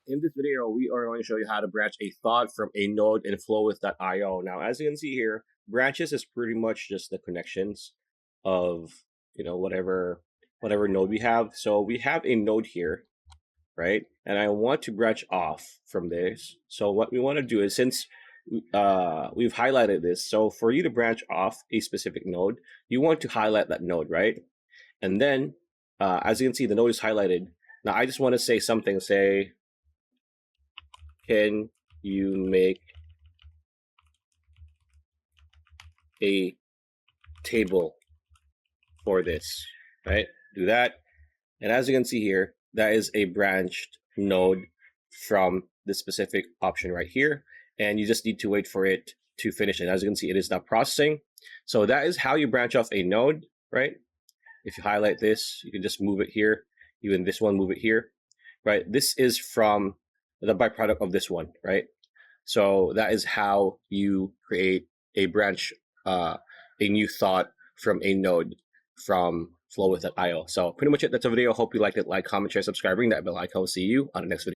In this video, we are going to show you how to branch a thought from a node in Flowith.io. Now, as you can see here, branches is pretty much just the connections of whatever node we have. So we have a node here, right? And I want to branch off from this. So what we want to do is, since we've highlighted this, so for you to branch off a specific node, you want to highlight that node, right? And then, as you can see, the node is highlighted. Now, I just want to say something. Say, can you make a table for this, right? Do that. And as you can see here, that is a branched node from the specific option right here. And you just need to wait for it to finish. And as you can see, it is now processing. So that is how you branch off a node, right? If you highlight this, you can just move it here. Even this one, move it here, right? This is from the byproduct of this one, right? So that is how you create a branch, a new thought from a node from Flowith.io. So pretty much it. That's a video. Hope you liked it. Like, comment, share, subscribe, ring that bell icon. See you on the next video.